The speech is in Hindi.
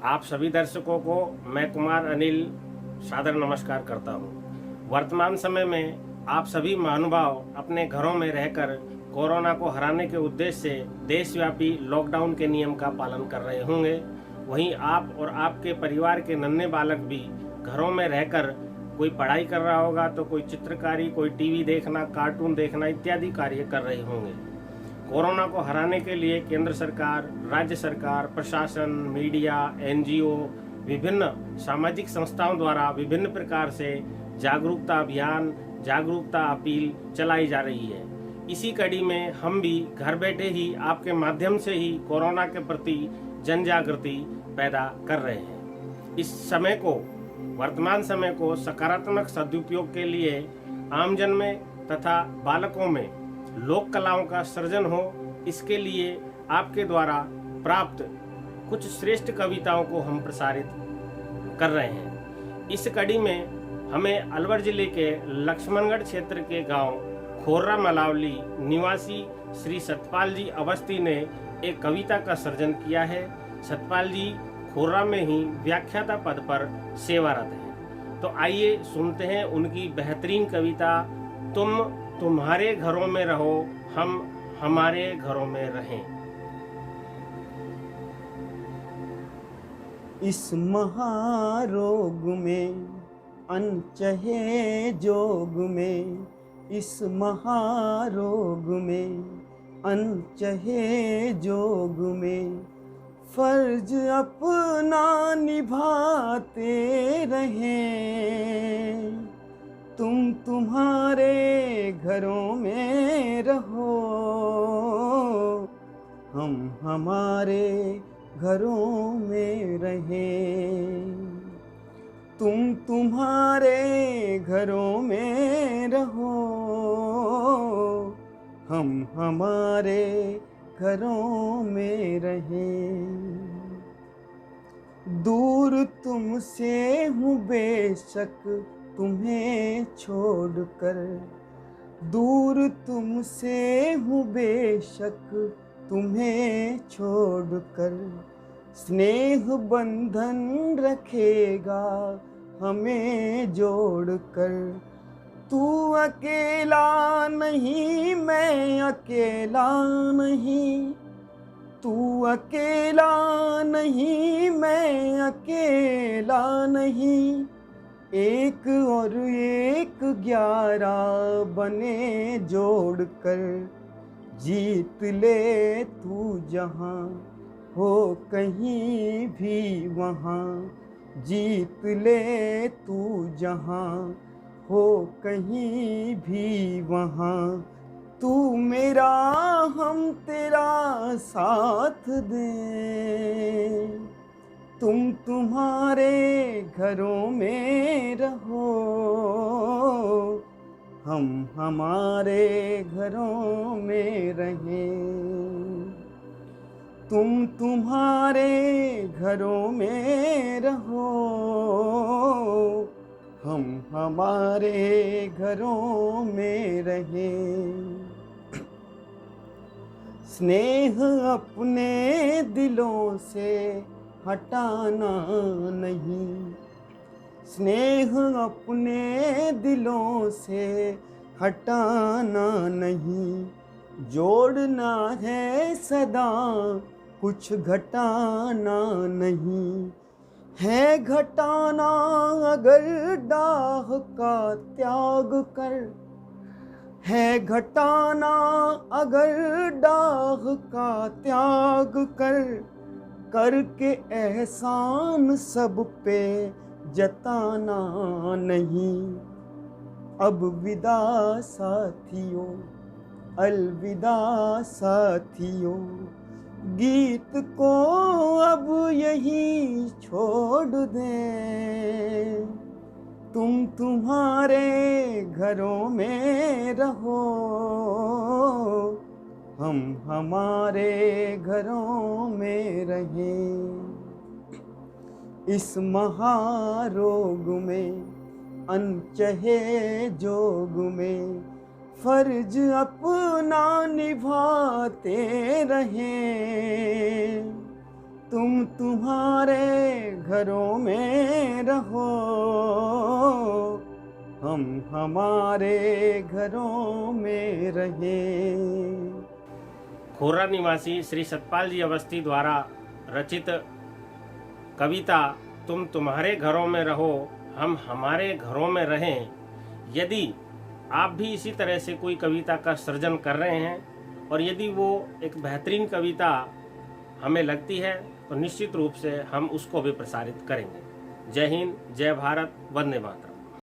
आप सभी दर्शकों को मैं कुमार अनिल सादर नमस्कार करता हूं। वर्तमान समय में आप सभी महानुभाव अपने घरों में रहकर कोरोना को हराने के उद्देश्य से देशव्यापी लॉकडाउन के नियम का पालन कर रहे होंगे। वहीं आप और आपके परिवार के नन्हे बालक भी घरों में रहकर कोई पढ़ाई कर रहा होगा तो कोई चित्रकारी, कोई टीवी देखना, कार्टून देखना इत्यादि कार्य कर रहे होंगे। कोरोना को हराने के लिए केंद्र सरकार, राज्य सरकार, प्रशासन, मीडिया, एनजीओ, विभिन्न सामाजिक संस्थाओं द्वारा विभिन्न प्रकार से जागरूकता अभियान, जागरूकता अपील चलाई जा रही है। इसी कड़ी में हम भी घर बैठे ही आपके माध्यम से ही कोरोना के प्रति जन जागृति पैदा कर रहे हैं। इस समय को, वर्तमान समय को सकारात्मक सदुपयोग के लिए आमजन में तथा बालकों में लोक कलाओं का सृजन हो, इसके लिए आपके द्वारा प्राप्त कुछ श्रेष्ठ कविताओं को हम प्रसारित कर रहे हैं। इस कड़ी में हमें अलवर जिले के लक्ष्मणगढ़ क्षेत्र के गांव खोर्रा मलावली निवासी श्री सतपाल जी अवस्थी ने एक कविता का सृजन किया है। सतपाल जी खोर्रा में ही व्याख्याता पद पर सेवारत हैं। तो आइए सुनते हैं उनकी बेहतरीन कविता, तुम तुम्हारे घरों में रहो, हम हमारे घरों में रहें। इस महारोग में अनचहे जोग में, इस महारोग में अनचहे जोग में फर्ज अपना निभाते रहें। तुम तुम्हारे घरों में रहो, हम हमारे घरों में रहें। तुम तुम्हारे घरों में रहो, हम हमारे घरों में रहें। दूर तुमसे हूँ बेशक तुम्हें छोड़कर, दूर तुमसे हूँ बेशक तुम्हें छोड़कर, स्नेह बंधन रखेगा हमें जोड़कर। तू अकेला नहीं, मैं अकेला नहीं, तू अकेला नहीं, मैं अकेला नहीं। एक और एक 11 बने जोड़कर, जीत ले तू जहाँ हो कहीं भी वहाँ, जीत ले तू जहाँ हो कहीं भी वहाँ। तू मेरा हम तेरा साथ दे, तुम तुम्हारे घरों में रहो, हम हमारे घरों में रहें। तुम तुम्हारे घरों में रहो, हम हमारे घरों में रहें। स्नेह अपने दिलों से हटाना नहीं, स्नेह अपने दिलों से हटाना नहीं। जोड़ना है सदा, कुछ घटाना नहीं। है घटाना अगर डाह का त्याग कर, है घटाना अगर डाह का त्याग कर, करके एहसान सब पे जताना नहीं। अब विदा साथियों, अलविदा साथियों, गीत को अब यही छोड़ दें। तुम तुम्हारे घरों में रहो, हम हमारे घरों में रहें। इस महारोग में अनचहे जोग में फर्ज अपना निभाते रहें। तुम तुम तुम्हारे घरों में रहो, हम हमारे घरों में रहें। खोरा निवासी श्री सतपाल जी अवस्थी द्वारा रचित कविता तुम तुम्हारे घरों में रहो हम हमारे घरों में रहें। यदि आप भी इसी तरह से कोई कविता का सृजन कर रहे हैं और यदि वो एक बेहतरीन कविता हमें लगती है तो निश्चित रूप से हम उसको भी प्रसारित करेंगे। जय हिंद, जय भारत, वंदे मातरम।